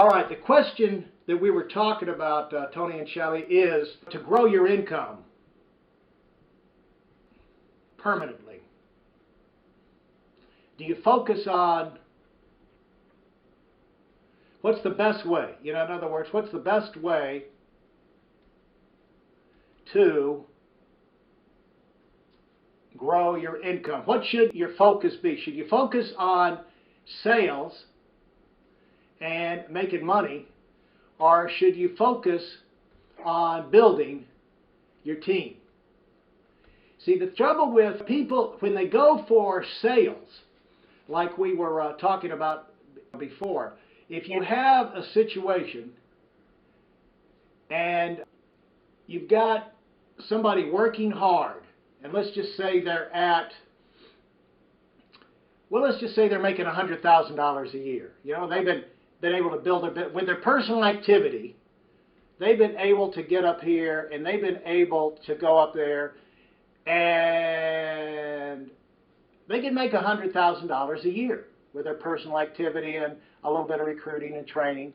All right, the question that we were talking about, Tony and Shelley, is to grow your income permanently. Do you focus on what's the best way? In other words, what's the best way to grow your income? What should your focus be? Should you focus on sales and making money, or should you focus on building your team? See, the trouble with people, when they go for sales, like we were talking about before, if you have a situation and you've got somebody working hard, and let's just say they're let's just say they're making $100,000 a year. They've been able to build a bit with their personal activity. They've been able to get up here, and they've been able to go up there, and they can make $100,000 a year with their personal activity and a little bit of recruiting and training.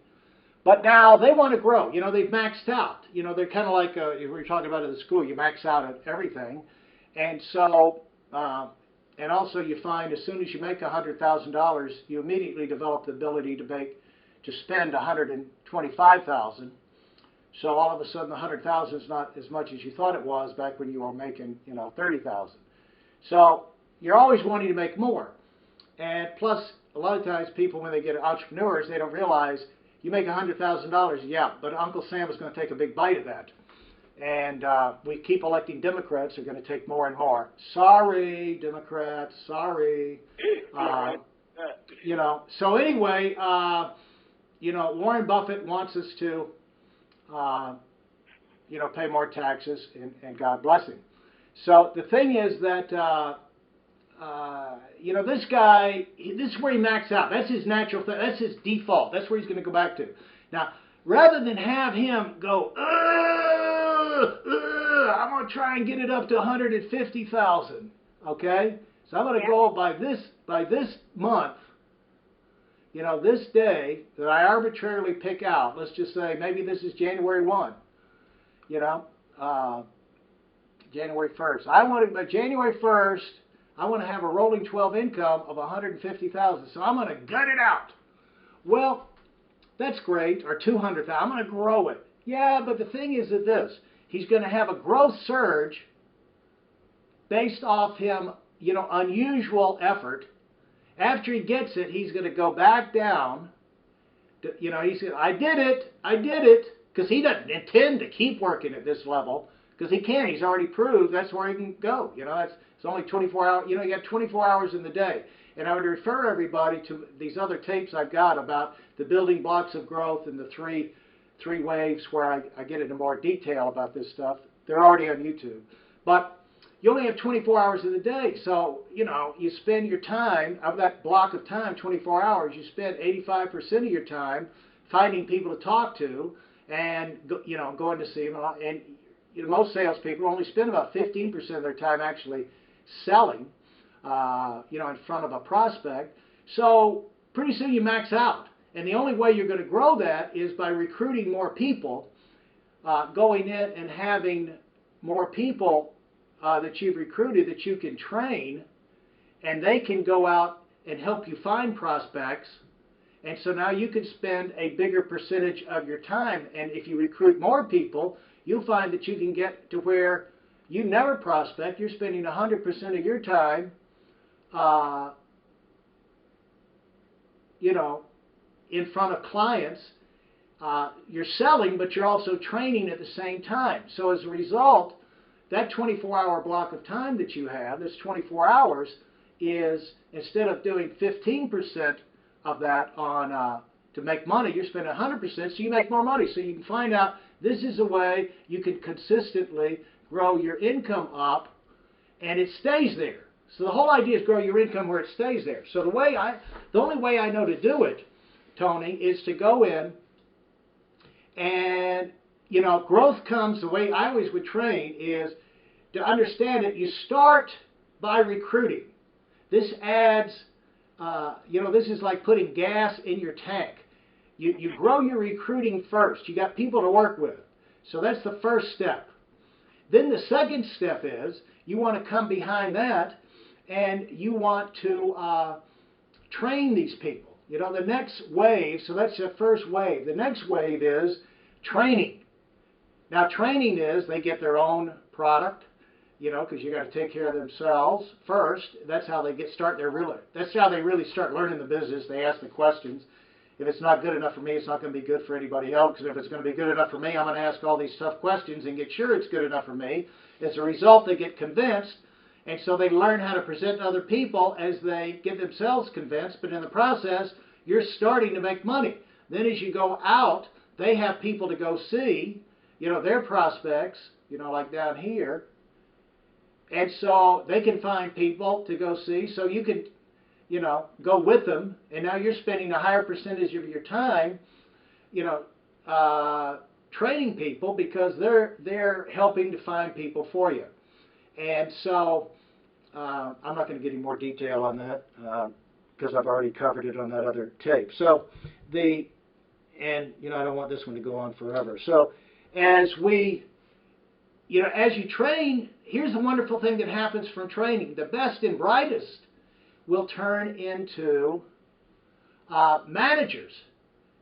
But now they want to grow. They've maxed out. They're kind of like we were talking about at the school. You max out at everything, and so and also you find as soon as you make $100,000, you immediately develop the ability to spend $125,000. So all of a sudden, the $100,000 is not as much as you thought it was back when you were making $30,000. So you're always wanting to make more. And plus, a lot of times people, when they get entrepreneurs, they don't realize you make $100,000, yeah, but Uncle Sam is going to take a big bite of that. And we keep electing Democrats who are going to take more and more. Sorry, Democrats, sorry. So anyway, Warren Buffett wants us to, pay more taxes, and God bless him. So the thing is that, this guy, this is where he maxed out. That's his natural thing. That's his default. That's where he's going to go back to. Now, rather than have him go, I'm going to try and get it up to 150,000. Okay? So I'm going to go by this month, this day that I arbitrarily pick out. Let's just say maybe this is January 1. January 1st. By January 1st, I want to have a rolling 12 income of 150,000. So I'm going to gut it out. Well, that's great. Or 200,000. I'm going to grow it. Yeah, but the thing is that this. He's going to have a growth surge based off him, unusual effort. After he gets it, he's going to go back down. He said, I did it. Because he doesn't intend to keep working at this level. Because he can. He's already proved that's where he can go. It's only 24 hours. You got 24 hours in the day. And I would refer everybody to these other tapes I've got about the building blocks of growth and the three waves where I get into more detail about this stuff. They're already on YouTube. But you only have 24 hours in the day. So, you spend your time, of that block of time, 24 hours, you spend 85% of your time finding people to talk to and, going to see them. And most salespeople only spend about 15% of their time actually selling, in front of a prospect. So pretty soon you max out. And the only way you're going to grow that is by recruiting more people, going in and having more people that you've recruited that you can train, and they can go out and help you find prospects. And so now you can spend a bigger percentage of your time. And if you recruit more people, you'll find that you can get to where you never prospect. You're spending 100% of your time, in front of clients. You're selling, but you're also training at the same time. So as a result, that 24-hour block of time that you have, this 24 hours, is instead of doing 15% of that on to make money, you're spending 100%, so you make more money. So you can find out this is a way you can consistently grow your income up, and it stays there. So the whole idea is grow your income where it stays there. So the only way I know to do it, Tony, is to go in and, growth comes, the way I always would train is to understand it. You start by recruiting. This adds, this is like putting gas in your tank. You grow your recruiting first. You got people to work with. So that's the first step. Then the second step is you want to come behind that and you want to train these people. You know, the next wave, so that's the first wave. The next wave is training. Now, training is they get their own product, you know, because you got to take care of themselves first. That's how they that's how they really start learning the business. They ask the questions. If it's not good enough for me, it's not going to be good for anybody else. Because if it's going to be good enough for me, I'm going to ask all these tough questions and get sure it's good enough for me. As a result, they get convinced, and so they learn how to present to other people as they get themselves convinced. But in the process, you're starting to make money. Then as you go out, they have people to go see, you know, their prospects, you know, like down here. And so they can find people to go see. So you can, you know, go with them, and now you're spending a higher percentage of your time, you know, training people because they're helping to find people for you. And so I'm not going to get any more detail on that because I've already covered it on that other tape. So and you know, I don't want this one to go on forever. So as you train, here's the wonderful thing that happens from training. The best and brightest will turn into managers.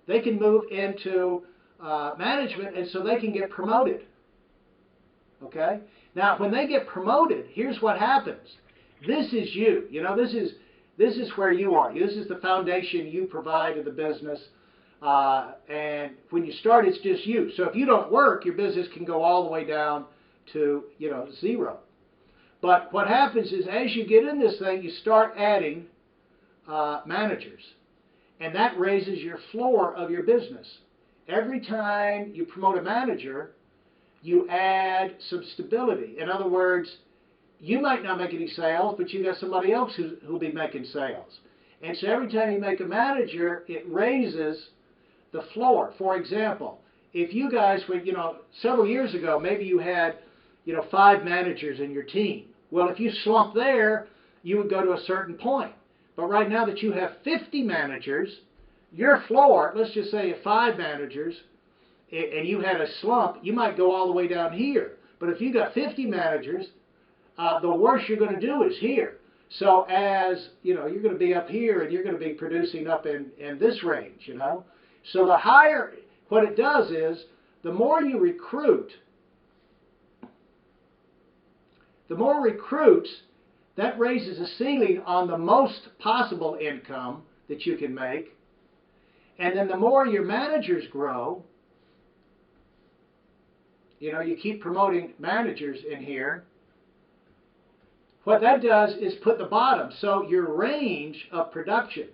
They can move into management, and so they can get promoted. Okay? Now, when they get promoted, here's what happens. This is you. You know, this is where you are. This is the foundation you provide to the business. And when you start, it's just you. So if you don't work, your business can go all the way down to, you know, zero. But what happens is as you get in this thing, you start adding managers. And that raises your floor of your business. Every time you promote a manager, you add some stability. In other words, you might not make any sales, but you got somebody else who'll be making sales. And so every time you make a manager, it raises the floor. For example, if you guys were, you know, several years ago, maybe you had, you know, 5 managers in your team. Well, if you slump there, you would go to a certain point. But right now that you have 50 managers, your floor, let's just say 5 managers, and you had a slump, you might go all the way down here. But if you got 50 managers, the worst you're going to do is here. So as, you know, you're going to be up here and you're going to be producing up in this range, you know. So the higher, what it does is, the more you recruit, that raises a ceiling on the most possible income that you can make. And then the more your managers grow, you know, you keep promoting managers in here. What that does is put the bottom. So your range of production,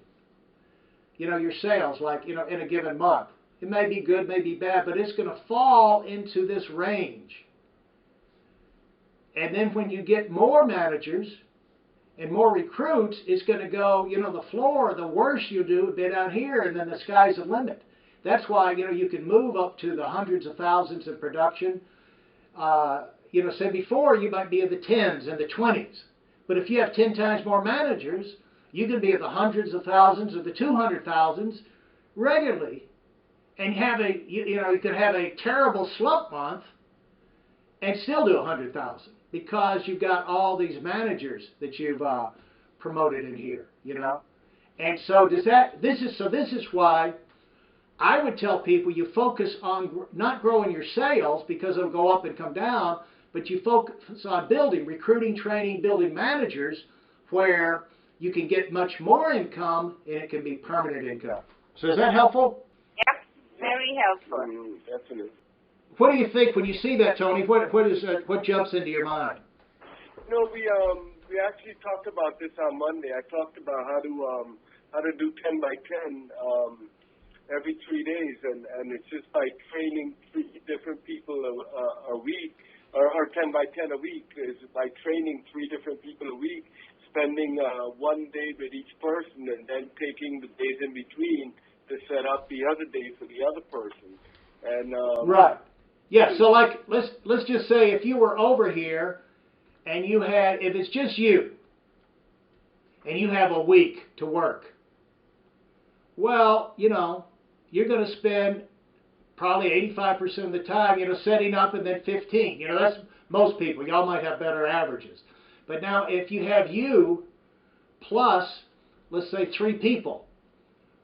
you know, your sales, like, you know, in a given month, it may be good, may be bad, but it's going to fall into this range. And then when you get more managers and more recruits, it's going to go, you know, the floor, the worse you do, a bit out here, and then the sky's the limit. That's why, you know, you can move up to the hundreds of thousands in production. You know, say before, you might be in the 10s and the 20s. But if you have 10 times more managers, you can be at the hundreds of thousands or the 200,000s regularly. And have you know, you could have a terrible slump month and still do 100,000 because you've got all these managers that you've promoted in here, you know. And so this is why I would tell people you focus on not growing your sales because it'll go up and come down, but you focus on recruiting, training, building managers where you can get much more income and it can be permanent income. So is that helpful? Yep, very helpful. Definitely. What do you think when you see that, Tony? What jumps into your mind? You know, we actually talked about this on Monday. I talked about how to do 10 by 10 every 3 days, and it's just by training 3 different people a week, or 10 by 10 a week is by training 3 different people a week, spending 1 day with each person, and then taking the days in between to set up the other day for the other person. And right. Yeah, so like let's just say if you were over here and you had, if it's just you and you have a week to work, well, you know, you're going to spend probably 85% of the time, setting up, and then 15. That's most people. Y'all might have better averages. But now if you have you plus, let's say, 3 people,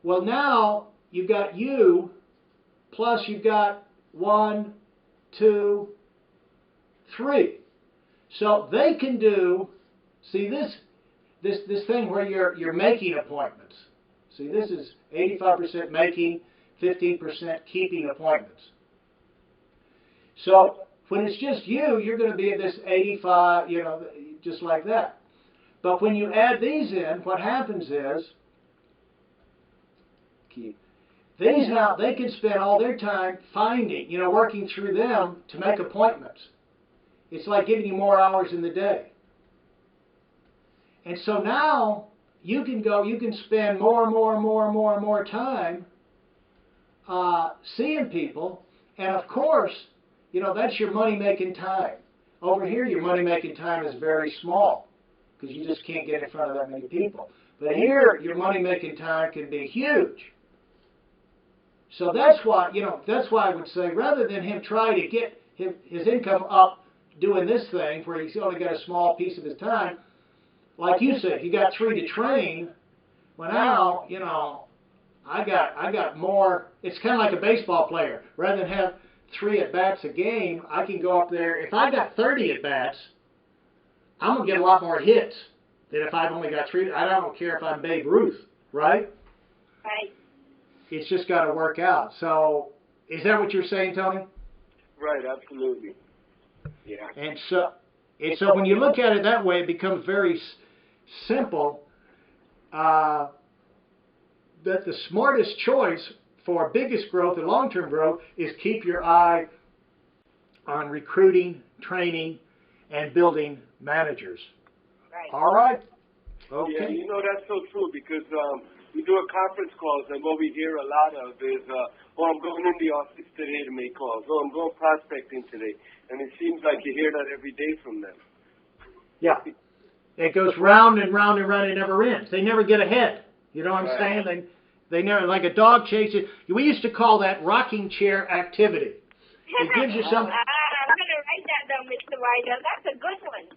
well, now you've got you plus you've got 1, 2, 3. So they can do, see this thing where you're making appointments. See, this is 85% making, 15% keeping appointments. So when it's just you, you're going to be at this 85, just like that. But when you add these in, what happens is, these now, they can spend all their time finding, working through them to make appointments. It's like giving you more hours in the day. And so now you can spend more time seeing people. And of course, that's your money-making time. Over here, your money-making time is very small because you just can't get in front of that many people. But here, your money-making time can be huge. So that's why I would say, rather than him try to get his income up doing this thing where he's only got a small piece of his time, like you said, you got 3 to train. Well, now, I got more. It's kind of like a baseball player. Rather than have 3 at-bats a game, I can go up there. If I got 30 at-bats, I'm going to get a lot more hits than if I've only got 3. I don't care if I'm Babe Ruth, right? Right. It's just got to work out. So, is that what you're saying, Tony? Right, absolutely. Yeah. And so when you look at it that way, it becomes very simple. That the smartest choice for biggest growth and long-term growth is keep your eye on recruiting, training, and building managers. Right. All right? Yeah, Okay. that's so true because we do a conference calls, and what we hear a lot of is, I'm going in the office today to make calls. I'm going prospecting today. And it seems like you hear that every day from them. Yeah. It goes round and round and round. It never ends. They never get ahead. You know what I'm saying? They never, like a dog chasing. We used to call that rocking chair activity. It gives you some. I'm going to write that down, Mr. Weidel. That's a good one.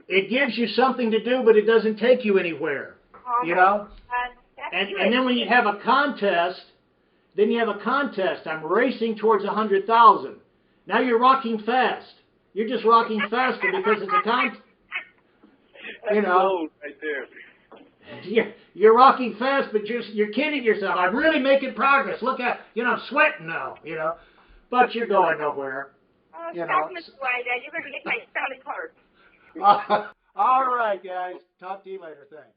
It gives you something to do, but it doesn't take you anywhere. And then when you have a contest, I'm racing towards 100,000. Now you're rocking fast. You're just rocking faster because it's a contest. Right there. You're rocking fast, but you're kidding yourself. I'm really making progress. Look at, I'm sweating now, but you're going nowhere. Stop, Mr. Weidel. You're going to get my stomach hurt. All right, guys. Talk to you later. Thanks.